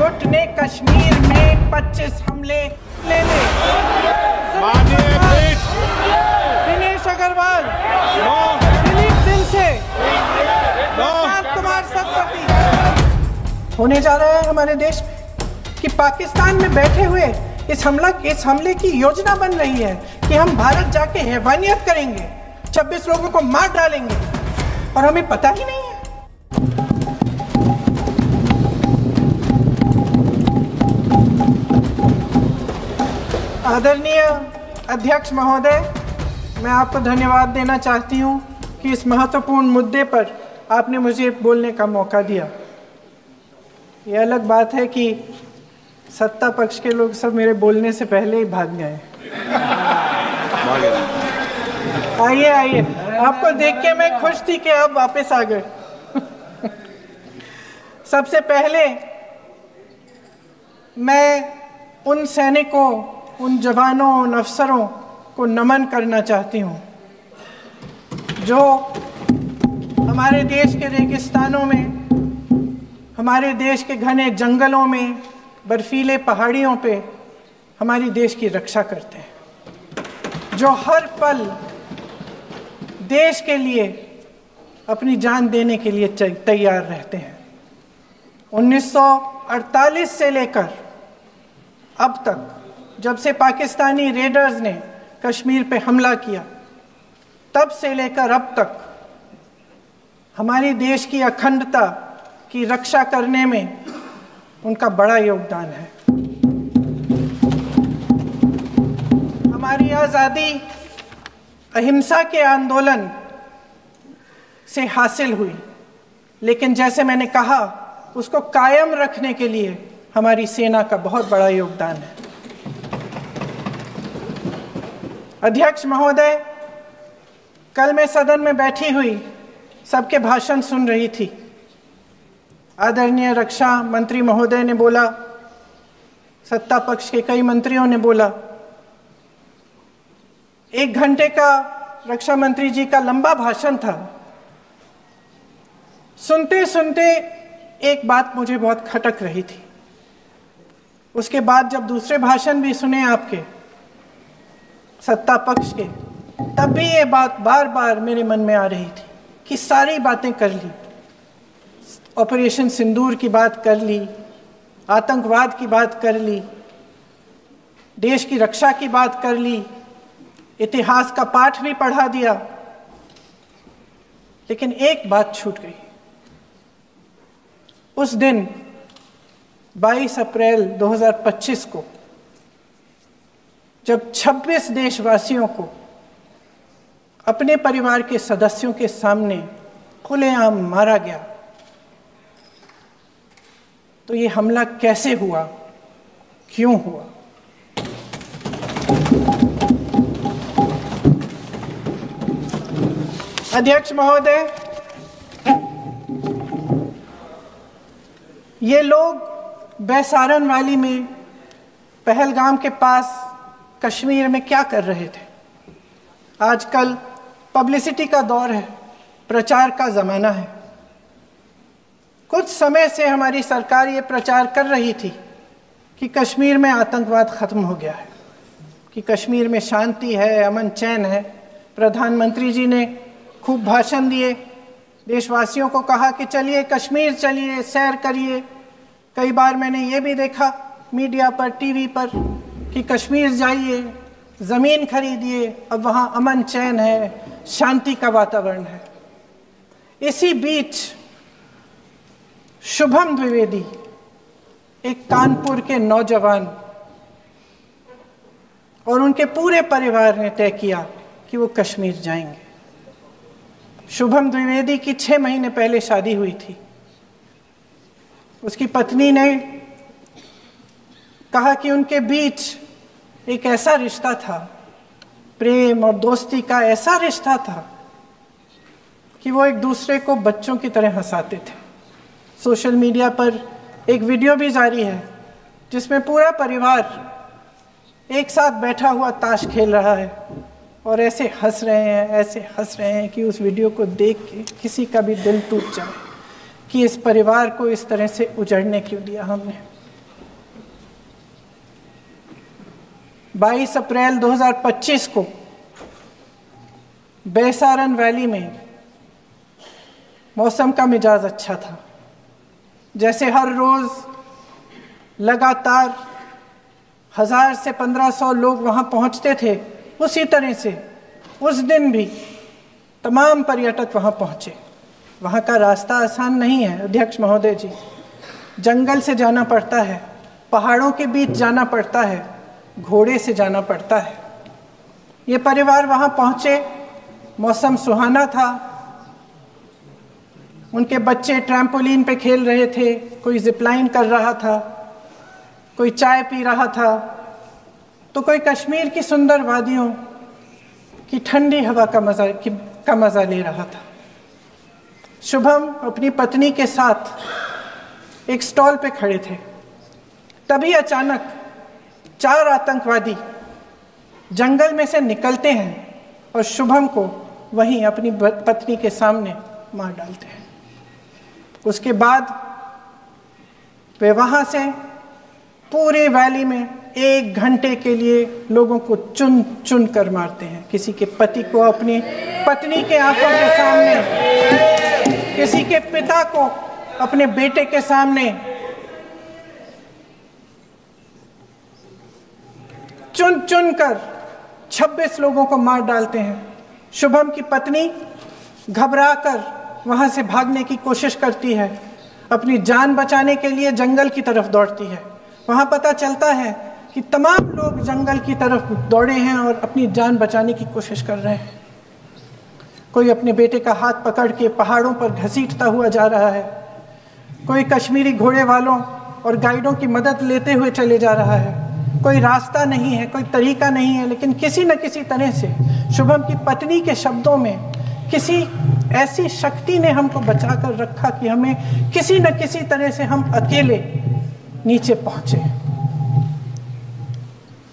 गुट ने कश्मीर में 25 हमले ले ले। दिनेश अग्रवाल, दिलीप सिंह से कुमार सतपति होने जा रहा है हमारे देश में कि पाकिस्तान में बैठे हुए इस हमले की योजना बन रही है कि हम भारत जाके हैवानियत करेंगे, 26 लोगों को मार डालेंगे और हमें पता ही नहीं है। आदरणीय अध्यक्ष महोदय, मैं आपको धन्यवाद देना चाहती हूं कि इस महत्वपूर्ण मुद्दे पर आपने मुझे बोलने का मौका दिया। ये अलग बात है कि सत्ता पक्ष के लोग सब मेरे बोलने से पहले ही भाग गए। आइए आइए, आपको देख के मैं खुश थी कि आप वापस आ गए। सबसे पहले मैं उन सैनिकों, उन जवानों, उन अफसरों को नमन करना चाहती हूँ जो हमारे देश के रेगिस्तानों में, हमारे देश के घने जंगलों में, बर्फीले पहाड़ियों पे हमारी देश की रक्षा करते हैं, जो हर पल देश के लिए अपनी जान देने के लिए तैयार रहते हैं। 1948 से लेकर अब तक, जब से पाकिस्तानी रेडर्स ने कश्मीर पे हमला किया, तब से लेकर अब तक हमारी देश की अखंडता की रक्षा करने में उनका बड़ा योगदान है। हमारी आज़ादी अहिंसा के आंदोलन से हासिल हुई, लेकिन जैसे मैंने कहा, उसको कायम रखने के लिए हमारी सेना का बहुत बड़ा योगदान है। अध्यक्ष महोदय, कल मैं सदन में बैठी हुई सबके भाषण सुन रही थी। आदरणीय रक्षा मंत्री महोदय ने बोला, सत्ता पक्ष के कई मंत्रियों ने बोला। 1 घंटे का रक्षा मंत्री जी का लंबा भाषण था। सुनते सुनते एक बात मुझे बहुत खटक रही थी। उसके बाद जब दूसरे भाषण भी सुने आपके सत्ता पक्ष के, तब भी ये बात बार बार मेरे मन में आ रही थी कि सारी बातें कर ली, ऑपरेशन सिंदूर की बात कर ली, आतंकवाद की बात कर ली, देश की रक्षा की बात कर ली, इतिहास का पाठ भी पढ़ा दिया, लेकिन एक बात छूट गई। उस दिन 22 अप्रैल 2025 को जब 26 देशवासियों को अपने परिवार के सदस्यों के सामने खुलेआम मारा गया, तो ये हमला कैसे हुआ, क्यों हुआ? अध्यक्ष महोदय, ये लोग बैसारन वैली में, पहलगाम के पास कश्मीर में क्या कर रहे थे? आजकल पब्लिसिटी का दौर है, प्रचार का ज़माना है। कुछ समय से हमारी सरकार ये प्रचार कर रही थी कि कश्मीर में आतंकवाद खत्म हो गया है, कि कश्मीर में शांति है, अमन चैन है। प्रधानमंत्री जी ने खूब भाषण दिए, देशवासियों को कहा कि चलिए कश्मीर चलिए, सैर करिए। कई बार मैंने ये भी देखा मीडिया पर, टीवी पर कि कश्मीर जाइए, ज़मीन खरीदिए, अब वहाँ अमन चैन है, शांति का वातावरण है। इसी बीच शुभम द्विवेदी, एक कानपुर के नौजवान, और उनके पूरे परिवार ने तय किया कि वो कश्मीर जाएंगे। शुभम द्विवेदी की 6 महीने पहले शादी हुई थी। उसकी पत्नी ने कहा कि उनके बीच एक ऐसा रिश्ता था, प्रेम और दोस्ती का ऐसा रिश्ता था कि वो एक दूसरे को बच्चों की तरह हंसाते थे। सोशल मीडिया पर एक वीडियो भी जारी है जिसमें पूरा परिवार एक साथ बैठा हुआ ताश खेल रहा है और ऐसे हंस रहे हैं, ऐसे हंस रहे हैं कि उस वीडियो को देख के किसी का भी दिल टूट जाए कि इस परिवार को इस तरह से उजड़ने क्यों दिया हमने। 22 अप्रैल 2025 को बैसारन वैली में मौसम का मिजाज अच्छा था। जैसे हर रोज़ लगातार 1000 से 1500 लोग वहाँ पहुँचते थे, उसी तरह से उस दिन भी तमाम पर्यटक वहाँ पहुँचे। वहाँ का रास्ता आसान नहीं है अध्यक्ष महोदय जी, जंगल से जाना पड़ता है, पहाड़ों के बीच जाना पड़ता है, घोड़े से जाना पड़ता है। ये परिवार वहाँ पहुँचे, मौसम सुहाना था, उनके बच्चे ट्रैम्पोलिन पे खेल रहे थे, कोई जिपलाइन कर रहा था, कोई चाय पी रहा था, तो कोई कश्मीर की सुंदर वादियों की ठंडी हवा का मज़ा ले रहा था। शुभम अपनी पत्नी के साथ एक स्टॉल पे खड़े थे। तभी अचानक 4 आतंकवादी जंगल में से निकलते हैं और शुभम को वहीं अपनी पत्नी के सामने मार डालते हैं। उसके बाद वे वहाँ से पूरे वैली में 1 घंटे के लिए लोगों को चुन चुन कर मारते हैं। किसी के पति को अपनी पत्नी के आंखों के सामने, किसी के पिता को अपने बेटे के सामने, चुन चुन कर 26 लोगों को मार डालते हैं। शुभम की पत्नी घबराकर वहां से भागने की कोशिश करती है, अपनी जान बचाने के लिए जंगल की तरफ दौड़ती है। वहां पता चलता है कि तमाम लोग जंगल की तरफ दौड़े हैं और अपनी जान बचाने की कोशिश कर रहे हैं। कोई अपने बेटे का हाथ पकड़ के पहाड़ों पर घसीटता हुआ जा रहा है, कोई कश्मीरी घोड़े वालों और गाइडों की मदद लेते हुए चले जा रहा है। कोई रास्ता नहीं है, कोई तरीका नहीं है, लेकिन किसी न किसी तरह से शुभम की पत्नी के शब्दों में किसी ऐसी शक्ति ने हमको बचा कर रखा कि हमें किसी न किसी तरह से हम अकेले नीचे पहुंचे।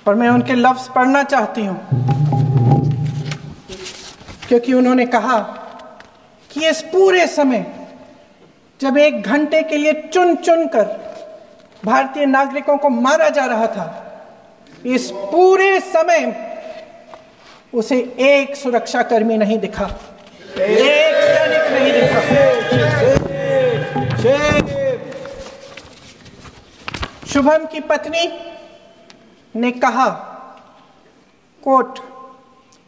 और मैं उनके लफ्ज पढ़ना चाहती हूं, क्योंकि उन्होंने कहा कि इस पूरे समय जब 1 घंटे के लिए चुन चुन कर भारतीय नागरिकों को मारा जा रहा था, इस पूरे समय उसे एक सुरक्षाकर्मी नहीं दिखा, एक सैनिक नहीं दिखा। शुभम की पत्नी ने कहा, कोट,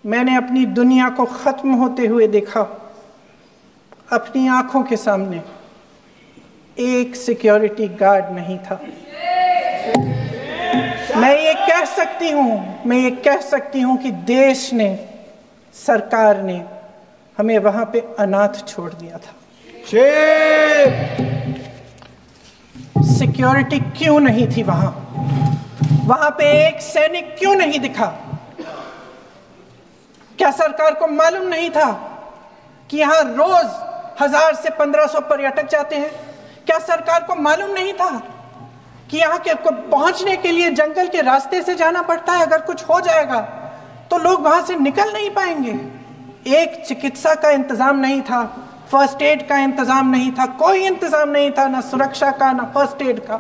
मैंने अपनी दुनिया को खत्म होते हुए देखा, अपनी आंखों के सामने एक सिक्योरिटी गार्ड नहीं था। मैं ये कह सकती हूं कि देश ने, सरकार ने हमें वहां पे अनाथ छोड़ दिया था। सिक्योरिटी क्यों नहीं थी वहां पे एक सैनिक क्यों नहीं दिखा? क्या सरकार को मालूम नहीं था कि यहां रोज 1000 से 1500 पर्यटक जाते हैं? क्या सरकार को मालूम नहीं था कि यहाँ के पहुंचने के लिए जंगल के रास्ते से जाना पड़ता है? अगर कुछ हो जाएगा तो लोग वहां से निकल नहीं पाएंगे। एक चिकित्सा का इंतजाम नहीं था, फर्स्ट एड का इंतजाम नहीं था, कोई इंतजाम नहीं था, ना सुरक्षा का ना फर्स्ट एड का।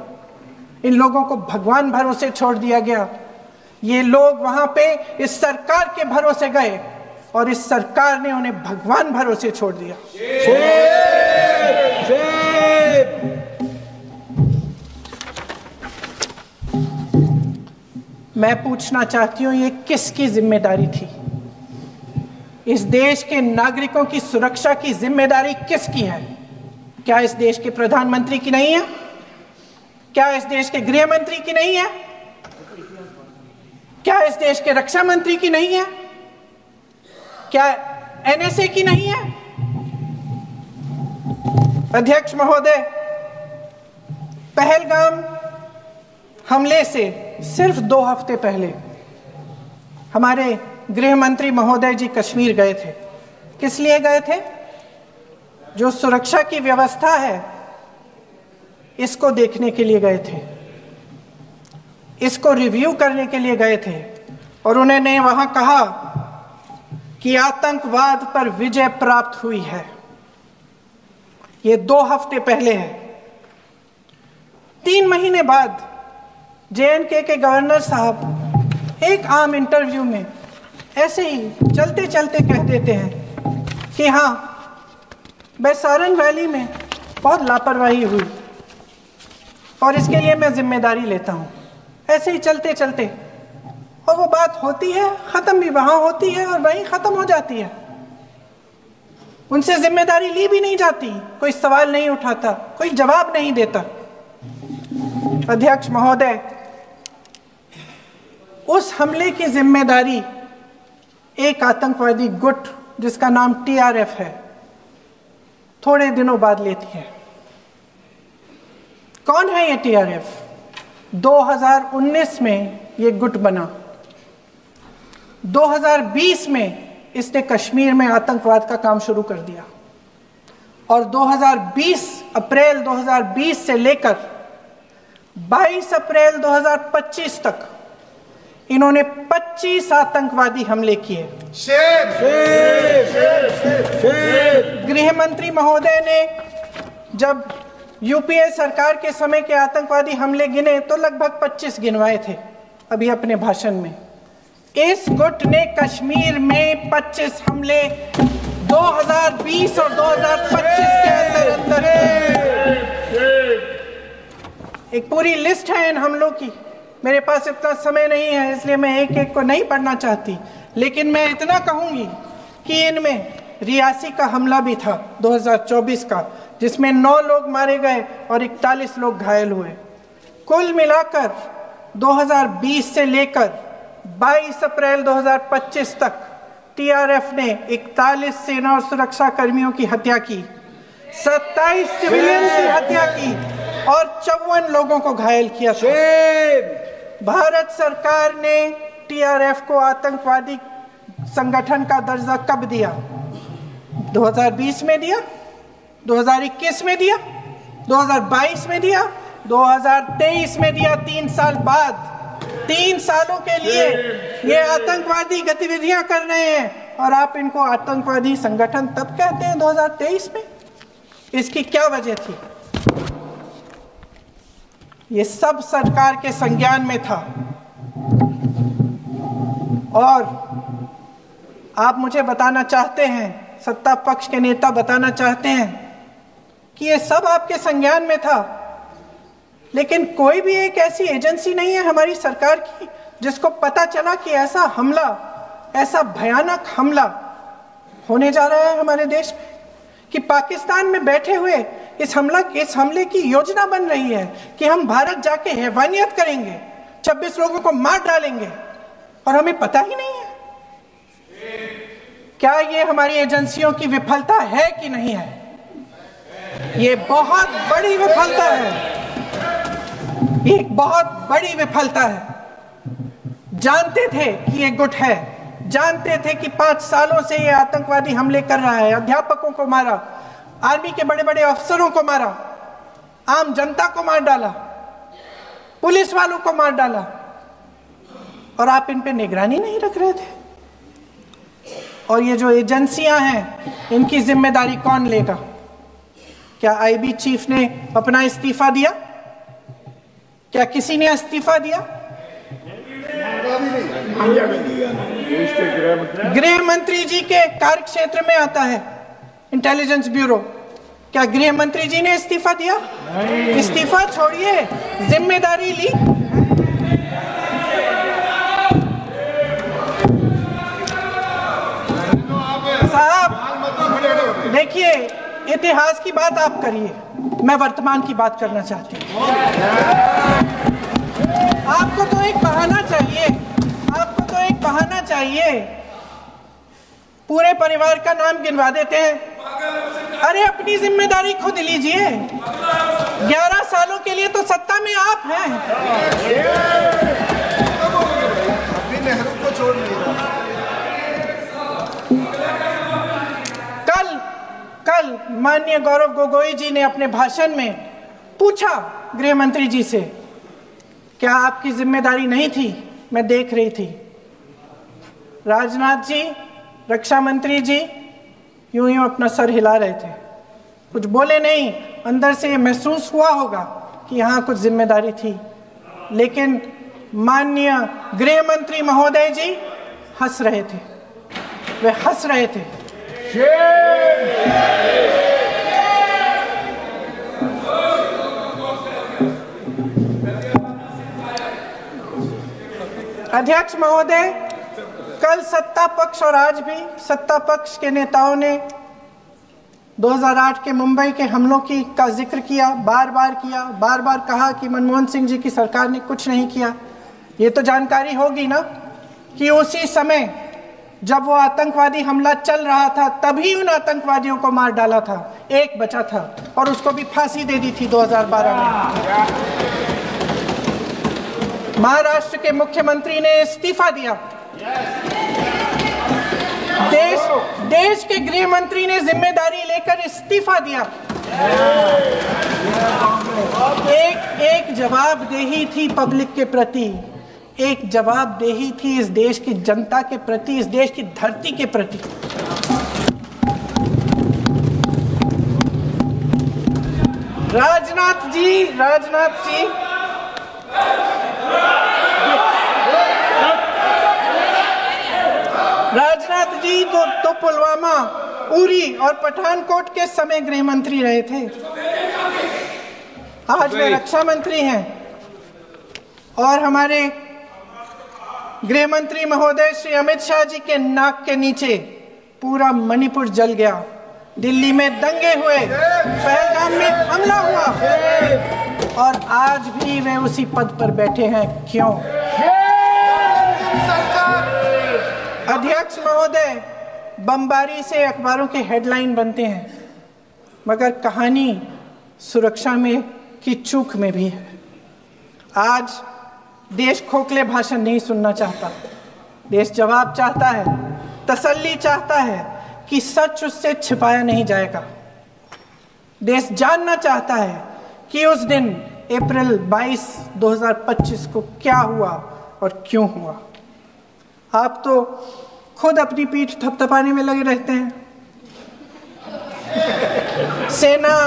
इन लोगों को भगवान भरोसे छोड़ दिया गया। ये लोग वहां पे इस सरकार के भरोसे गए और इस सरकार ने उन्हें भगवान भरोसे छोड़ दिया। मैं पूछना चाहती हूं, ये किसकी जिम्मेदारी थी? इस देश के नागरिकों की सुरक्षा की जिम्मेदारी किसकी है? क्या इस देश के प्रधानमंत्री की नहीं है? क्या इस देश के गृह मंत्री की नहीं है? क्या इस देश के रक्षा मंत्री की नहीं है? क्या एनएसए की नहीं है? अध्यक्ष महोदय, पहलगाम हमले से सिर्फ 2 हफ्ते पहले हमारे गृह मंत्री महोदय जी कश्मीर गए थे। किस लिए गए थे? जो सुरक्षा की व्यवस्था है इसको देखने के लिए गए थे, इसको रिव्यू करने के लिए गए थे। और उन्होंने वहां कहा कि आतंकवाद पर विजय प्राप्त हुई है। ये 2 हफ्ते पहले है। 3 महीने बाद जेएनके के गवर्नर साहब एक आम इंटरव्यू में ऐसे ही चलते चलते कह देते हैं कि हाँ, बैसारन वैली में बहुत लापरवाही हुई और इसके लिए मैं जिम्मेदारी लेता हूँ। ऐसे ही चलते चलते, और वो बात होती है, ख़त्म भी वहाँ होती है और वहीं ख़त्म हो जाती है। उनसे जिम्मेदारी ली भी नहीं जाती, कोई सवाल नहीं उठाता, कोई जवाब नहीं देता। अध्यक्ष महोदय, उस हमले की जिम्मेदारी एक आतंकवादी गुट जिसका नाम TRF है थोड़े दिनों बाद लेती है। कौन है ये TRF? 2019 में ये गुट बना। 2020 में इसने कश्मीर में आतंकवाद का काम शुरू कर दिया और 2020 अप्रैल 2020 से लेकर 22 अप्रैल 2025 तक इन्होंने 25 आतंकवादी हमले किए। गृह मंत्री महोदय ने जब यूपीए सरकार के समय के आतंकवादी हमले गिने तो लगभग 25 गिनवाए थे अभी अपने भाषण में। इस गुट ने कश्मीर में 25 हमले 2020 और 2025 के अंदर एक पूरी लिस्ट है इन हमलों की। मेरे पास इतना समय नहीं है इसलिए मैं एक एक को नहीं पढ़ना चाहती, लेकिन मैं इतना कहूंगी कि इनमें रियासी का हमला भी था 2024 का, जिसमें 9 लोग मारे गए और 41 लोग घायल हुए। कुल मिलाकर 2020 से लेकर 22 अप्रैल 2025 तक TRF ने 41 सेना और सुरक्षा कर्मियों की हत्या की, 27 सिविलियन की हत्या की और 54 लोगों को घायल किया था। भारत सरकार ने TRF को आतंकवादी संगठन का दर्जा कब दिया? 2020 में दिया, 2021 में दिया, 2022 में दिया, 2023 में दिया। 3 साल बाद, 3 सालों के लिए ये आतंकवादी गतिविधियां कर रहे हैं और आप इनको आतंकवादी संगठन तब कहते हैं 2023 में। इसकी क्या वजह थी? ये सब सरकार के संज्ञान में था और आप मुझे बताना चाहते हैं, सत्ता पक्ष के नेता बताना चाहते हैं कि ये सब आपके संज्ञान में था, लेकिन कोई भी एक ऐसी एजेंसी नहीं है हमारी सरकार की जिसको पता चला कि ऐसा हमला, ऐसा भयानक हमला होने जा रहा है हमारे देश में, कि पाकिस्तान में बैठे हुए इस हमले की योजना बन रही है कि हम भारत जाके हैवानियत करेंगे, 26 लोगों को मार डालेंगे और हमें पता ही नहीं है। क्या ये हमारी एजेंसियों की विफलता है कि नहीं है? ये बहुत बड़ी विफलता है, ये एक बहुत बड़ी विफलता है। जानते थे कि ये गुट है, जानते थे कि 5 सालों से ये आतंकवादी हमले कर रहा है, अध्यापकों को मारा, आर्मी के बड़े बड़े अफसरों को मारा, आम जनता को मार डाला, पुलिस वालों को मार डाला, और आप इन पे निगरानी नहीं रख रहे थे। और ये जो एजेंसियां हैं इनकी जिम्मेदारी कौन लेगा? क्या IB चीफ ने अपना इस्तीफा दिया? क्या किसी ने इस्तीफा दिया? गृह मंत्री जी के कार्य क्षेत्र में आता है इंटेलिजेंस ब्यूरो। क्या गृह मंत्री जी ने इस्तीफा दिया? इस्तीफा छोड़िए, जिम्मेदारी ली। साहब देखिए, इतिहास की बात आप करिए, मैं वर्तमान की बात करना चाहती हूँ। आपको तो एक बहाना चाहिए, आपको तो एक बहाना चाहिए। पूरे परिवार का नाम गिनवा देते हैं। अरे अपनी जिम्मेदारी खुद लीजिए। 11 सालों के लिए तो सत्ता में आप हैं। अपनी नेहरू को छोड़ कल माननीय गौरव गोगोई जी ने अपने भाषण में पूछा गृह मंत्री जी से, क्या आपकी जिम्मेदारी नहीं थी? मैं देख रही थी। राजनाथ जी, रक्षा मंत्री जी यूं यूं अपना सर हिला रहे थे, कुछ बोले नहीं। अंदर से ये महसूस हुआ होगा कि यहाँ कुछ जिम्मेदारी थी, लेकिन माननीय गृह मंत्री महोदय जी हंस रहे थे, वे हंस रहे थे। अध्यक्ष महोदय, कल सत्ता पक्ष और आज भी सत्ता पक्ष के नेताओं ने 2008 के मुंबई के हमलों का जिक्र किया, बार बार कहा कि मनमोहन सिंह जी की सरकार ने कुछ नहीं किया। ये तो जानकारी होगी ना कि उसी समय जब वो आतंकवादी हमला चल रहा था तभी उन आतंकवादियों को मार डाला था, एक बचा था और उसको भी फांसी दे दी थी 2012 में। महाराष्ट्र के मुख्यमंत्री ने इस्तीफा दिया, देश के गृह मंत्री ने जिम्मेदारी लेकर इस्तीफा दिया। एक जवाबदेही थी पब्लिक के प्रति, एक जवाबदेही थी इस देश की जनता के प्रति, इस देश की धरती के प्रति। राजनाथ जी तो पुलवामा, उरी और पठानकोट के समय गृह मंत्री रहे थे। आज वे रक्षा मंत्री हैं और हमारे गृह मंत्री महोदय श्री अमित शाह जी के नाक के नीचे पूरा मणिपुर जल गया, दिल्ली में दंगे हुए, पहलगाम में हमला हुआ और आज भी वे उसी पद पर बैठे हैं। क्यों? अध्यक्ष महोदय, बमबारी से अखबारों के हेडलाइन बनते हैं, मगर कहानी सुरक्षा में की चूक में भी है। आज देश खोखले भाषण नहीं सुनना चाहता, देश जवाब चाहता है, तसल्ली चाहता है कि सच उससे छिपाया नहीं जाएगा। देश जानना चाहता है कि उस दिन अप्रैल 22, 2025 को क्या हुआ और क्यों हुआ। आप तो खुद अपनी पीठ थपथपाने में लगे रहते हैं। सेना,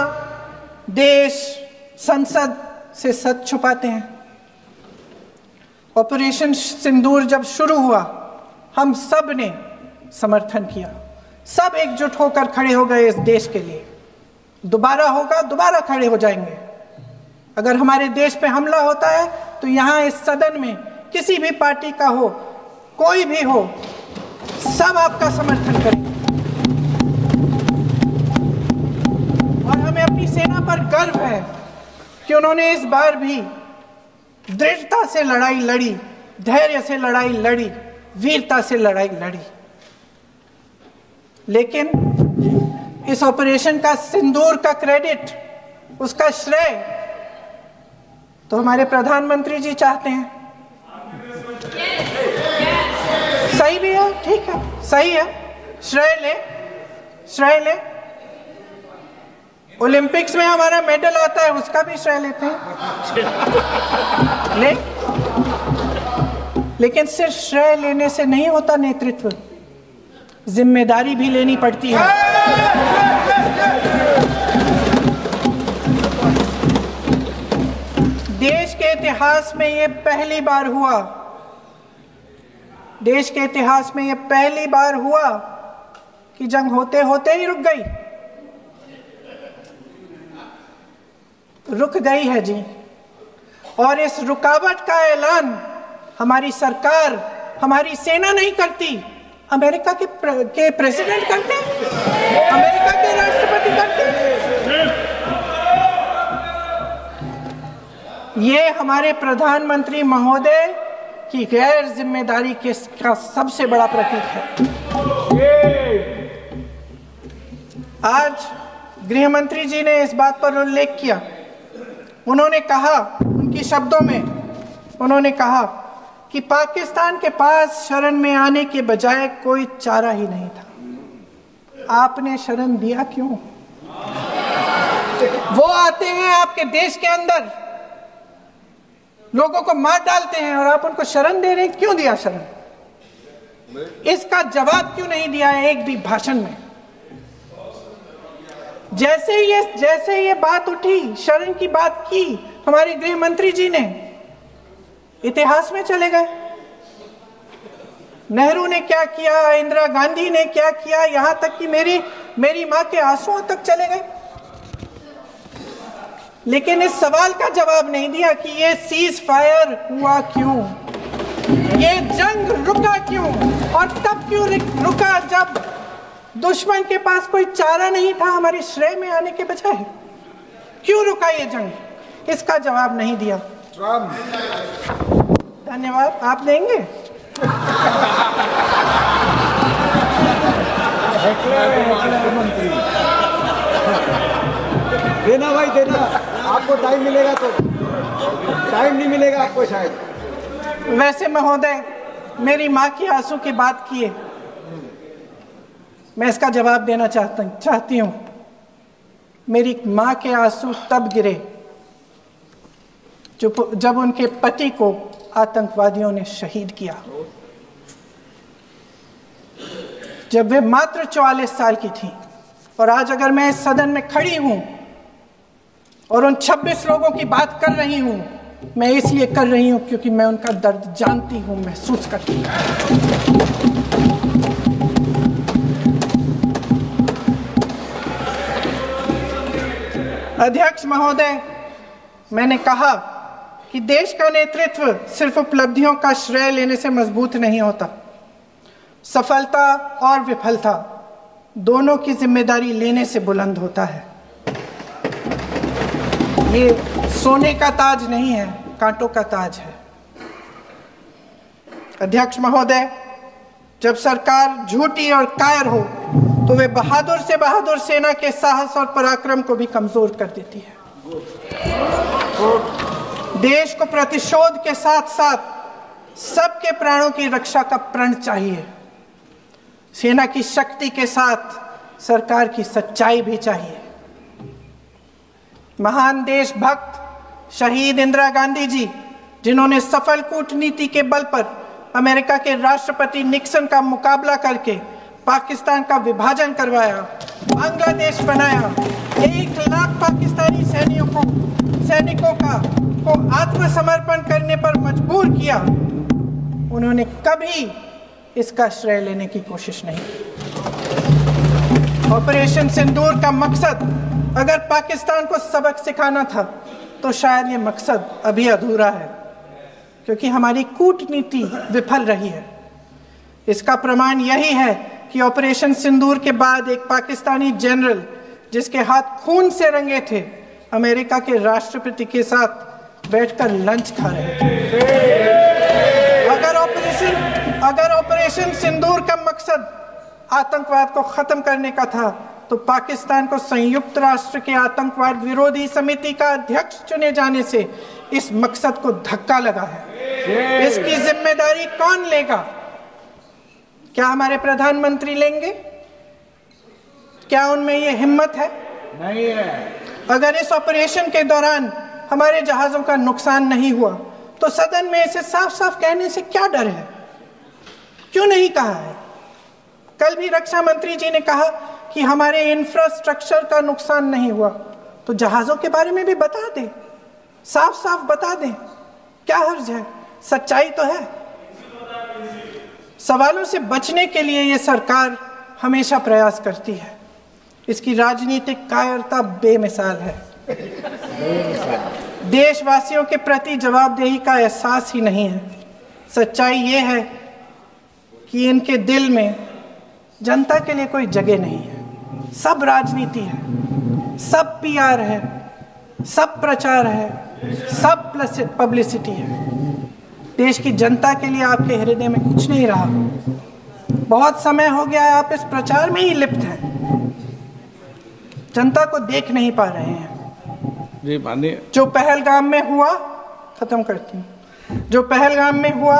देश, संसद से सच छुपाते हैं। ऑपरेशन सिंदूर जब शुरू हुआ, हम सब ने समर्थन किया, सब एकजुट होकर खड़े हो गए इस देश के लिए। दोबारा होगा, दोबारा खड़े हो जाएंगे। अगर हमारे देश पे हमला होता है तो यहाँ इस सदन में किसी भी पार्टी का हो, कोई भी हो, सब आपका समर्थन करेंगे। और हमें अपनी सेना पर गर्व है कि उन्होंने इस बार भी दृढ़ता से लड़ाई लड़ी, धैर्य से लड़ाई लड़ी, वीरता से लड़ाई लड़ी। लेकिन इस ऑपरेशन का सिंदूर का क्रेडिट, उसका श्रेय तो हमारे प्रधानमंत्री जी चाहते हैं। सही भी है, ठीक है, सही है, श्रेय ले। ओलंपिक्स में हमारा मेडल आता है, उसका भी श्रेय लेते हैं, लेकिन सिर्फ श्रेय लेने से नहीं होता नेतृत्व, जिम्मेदारी भी लेनी पड़ती है। देश के इतिहास में ये पहली बार हुआ, देश के इतिहास में ये पहली बार हुआ कि जंग होते होते ही रुक गई है जी। और इस रुकावट का ऐलान हमारी सरकार, हमारी सेना नहीं करती, अमेरिका के प्रेसिडेंट करते हैं, अमेरिका के राष्ट्रपति करते हैं। ये हमारे प्रधानमंत्री महोदय की गैर जिम्मेदारी का सबसे बड़ा प्रतीक है। आज गृह मंत्री जी ने इस बात पर उल्लेख किया। उन्होंने कहा, उनके शब्दों में उन्होंने कहा कि पाकिस्तान के पास शरण में आने के बजाय कोई चारा ही नहीं था। आपने शरण दिया क्यों? वो आते हैं आपके देश के अंदर, लोगों को मार डालते हैं और आप उनको शरण दे रहे हैं। क्यों दिया शरण? इसका जवाब क्यों नहीं दिया एक भी भाषण में? जैसे ये बात उठी, शरण की बात की हमारे गृह मंत्री जी ने, इतिहास में चले गए। नेहरू ने क्या किया, इंदिरा गांधी ने क्या किया, यहां तक कि मेरी मां के आंसुओं तक चले गए, लेकिन इस सवाल का जवाब नहीं दिया कि ये सीज फायर हुआ क्यों, ये जंग रुका क्यों, और तब क्यों रुका जब दुश्मन के पास कोई चारा नहीं था हमारे श्रेय में आने के बजाय। क्यों रुका ये जंग, इसका जवाब नहीं दिया। धन्यवाद, आप देंगे? मंत्री देना भाई देना, आपको टाइम मिलेगा तो, टाइम नहीं मिलेगा आपको शायद। वैसे महोदय, मेरी माँ की आंसू की बात किए, मैं इसका जवाब देना चाहती हूँ। मेरी माँ के आंसू तब गिरे जब उनके पति को आतंकवादियों ने शहीद किया, जब वे मात्र 44 साल की थी। और आज अगर मैं इस सदन में खड़ी हूं और उन 26 लोगों की बात कर रही हूं, मैं इसलिए कर रही हूं क्योंकि मैं उनका दर्द जानती हूं, महसूस करती हूं। अध्यक्ष महोदय, मैंने कहा कि देश का नेतृत्व सिर्फ उपलब्धियों का श्रेय लेने से मजबूत नहीं होता। सफलता और विफलता दोनों की जिम्मेदारी लेने से बुलंद होता है। ये सोने का ताज नहीं है, कांटों का ताज है। अध्यक्ष महोदय, जब सरकार झूठी और कायर हो तो वे बहादुर से बहादुर सेना के साहस और पराक्रम को भी कमजोर कर देती है। देश को प्रतिशोध के साथ साथ सबके प्राणों की रक्षा का प्रण चाहिए। सेना की शक्ति के साथ सरकार की सच्चाई भी चाहिए। महान देशभक्त शहीद इंदिरा गांधी जी, जिन्होंने सफल कूटनीति के बल पर अमेरिका के राष्ट्रपति निक्सन का मुकाबला करके पाकिस्तान का विभाजन करवाया, बांग्लादेश बनाया, 1 लाख पाकिस्तानी सैनिकों को आत्मसमर्पण करने पर मजबूर किया, उन्होंने कभी इसका श्रेय लेने की कोशिश नहीं की। ऑपरेशन सिंदूर का मकसद अगर पाकिस्तान को सबक सिखाना था तो शायद ये मकसद अभी अधूरा है, क्योंकि हमारी कूटनीति विफल रही है। इसका प्रमाण यही है कि ऑपरेशन सिंदूर के बाद एक पाकिस्तानी जनरल, जिसके हाथ खून से रंगे थे, अमेरिका के राष्ट्रपति के साथ बैठकर लंच खा रहे थे। अगर ऑपरेशन सिंदूर का मकसद आतंकवाद को खत्म करने का था तो पाकिस्तान को संयुक्त राष्ट्र के आतंकवाद विरोधी समिति का अध्यक्ष चुने जाने से इस मकसद को धक्का लगा है। इसकी जिम्मेदारी कौन लेगा? क्या हमारे प्रधानमंत्री लेंगे? क्या उनमें ये हिम्मत है? नहीं है। अगर इस ऑपरेशन के दौरान हमारे जहाजों का नुकसान नहीं हुआ तो सदन में इसे साफ साफ कहने से क्या डर है? क्यों नहीं कहा है? कल भी रक्षा मंत्री जी ने कहा कि हमारे इंफ्रास्ट्रक्चर का नुकसान नहीं हुआ, तो जहाजों के बारे में भी बता दें, साफ साफ बता दें, क्या हर्ज है? सच्चाई तो है। सवालों से बचने के लिए ये सरकार हमेशा प्रयास करती है। इसकी राजनीतिक कायरता बेमिसाल है। देशवासियों के प्रति जवाबदेही का एहसास ही नहीं है। सच्चाई ये है कि इनके दिल में जनता के लिए कोई जगह नहीं है। सब राजनीति है, सब पीआर है, सब प्रचार है, सब पब्लिसिटी है। देश की जनता के लिए आपके हृदय में कुछ नहीं रहा। बहुत समय हो गया है आप इस प्रचार में ही लिप्त हैं, जनता को देख नहीं पा रहे हैं। जी माननीय, जो पहलगाम में हुआ, खत्म करती हूँ, जो पहलगाम में हुआ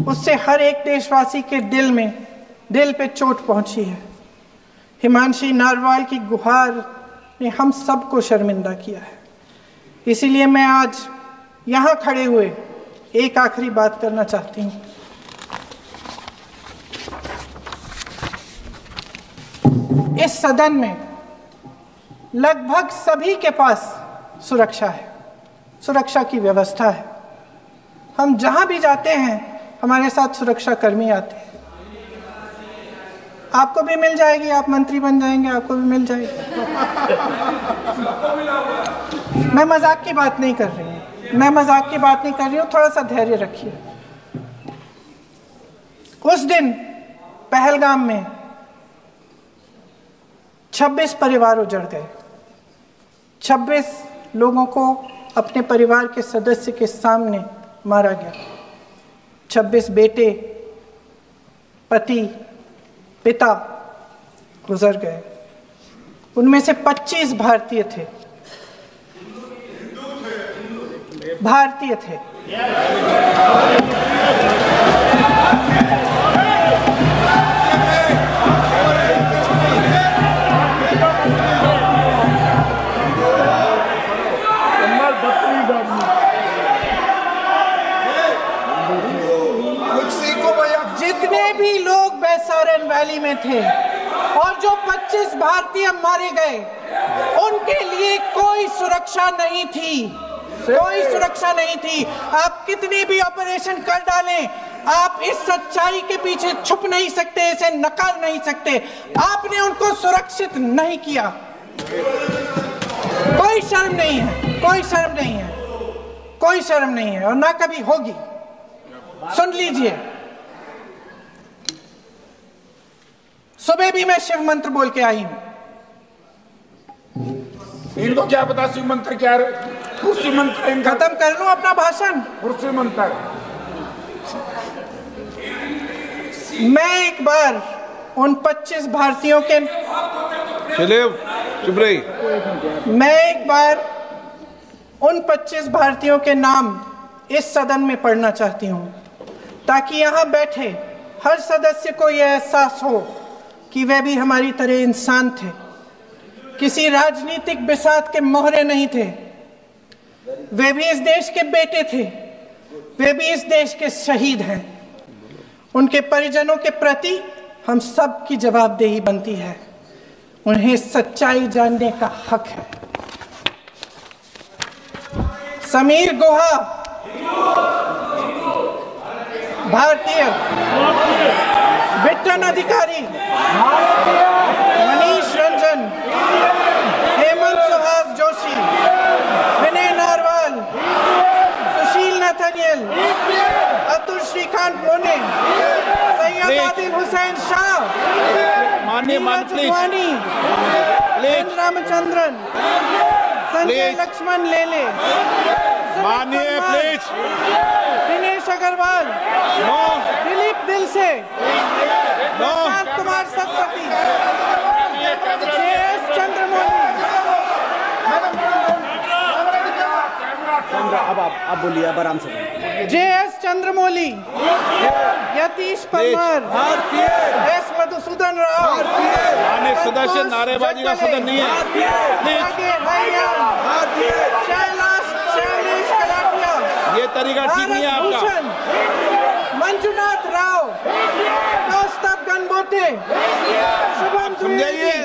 उससे हर एक देशवासी के दिल पे चोट पहुंची है। हिमांशी नारवाल की गुहार ने हम सबको शर्मिंदा किया है। इसीलिए मैं आज यहाँ खड़े हुए एक आखिरी बात करना चाहती हूँ। इस सदन में लगभग सभी के पास सुरक्षा है, सुरक्षा की व्यवस्था है। हम जहां भी जाते हैं हमारे साथ सुरक्षा कर्मी आते हैं। आपको भी मिल जाएगी, आप मंत्री बन जाएंगे, आपको भी मिल जाएगी। मैं मजाक की बात नहीं कर रही हूँ, मैं मजाक की बात नहीं कर रही हूँ, थोड़ा सा धैर्य रखिए। उस दिन पहलगाम में 26 परिवार उजड़ गए। 26 लोगों को अपने परिवार के सदस्य के सामने मारा गया। 26 बेटे, पति, पिता गुजर गए। उनमें से 25 भारतीय थे। भारतीय थे। जितने भी लोग बैसारन वैली में थे और जो 25 भारतीय मारे गए, उनके लिए कोई सुरक्षा नहीं थी, कोई सुरक्षा नहीं थी। आप कितने भी ऑपरेशन कर डालें, आप इस सच्चाई के पीछे छुप नहीं सकते, इसे नकार नहीं सकते। आपने उनको सुरक्षित नहीं किया। कोई शर्म नहीं है, कोई शर्म नहीं है, कोई शर्म नहीं है और ना कभी होगी। सुन लीजिए, सुबह भी मैं शिव मंत्र बोल के आई हूं। इनको क्या पता शिव मंत्र क्या है? शिव मंत्र खत्म कर लूं अपना भाषण। शिव मंत्र मैं एक बार उन 25 भारतीयों के चुप रही। मैं एक बार उन 25 भारतीयों के नाम इस सदन में पढ़ना चाहती हूं, ताकि यहां बैठे हर सदस्य को यह एहसास हो कि वे भी हमारी तरह इंसान थे, किसी राजनीतिक बिसात के मोहरे नहीं थे। वे भी इस देश के बेटे थे, वे भी इस देश के शहीद हैं। उनके परिजनों के प्रति हम सब की जवाबदेही बनती है। उन्हें सच्चाई जानने का हक है। समीर गुहा भारतीय, बिट्टन अधिकारी, मनीष रंजन, हेमंत सुहास जोशी, विनय नारवाल, सुशील नथनियल, अतुल श्रीकांत मोने, सैयद आदिल हुसैन शाह, चुवानी, रामचंद्रन, संजय लक्ष्मण लेले, दिनेश अग्रवाल, दिलीप दिल से, प्रशांत कुमार सतपति, JS चंद्रमौली। अब आप बोलिए, अब आराम से बोलिए। JS चंद्रमौली, यतीश परमार, S मधुसूदन राव, सदस्य नारेबाजी का सदन नहीं है। शैलेश कलाटिया, ये तरीका ठीक नहीं है आपका। मंजुनाथ राव, कौस्तभ गणबोटे, शुभम द्विवेदी,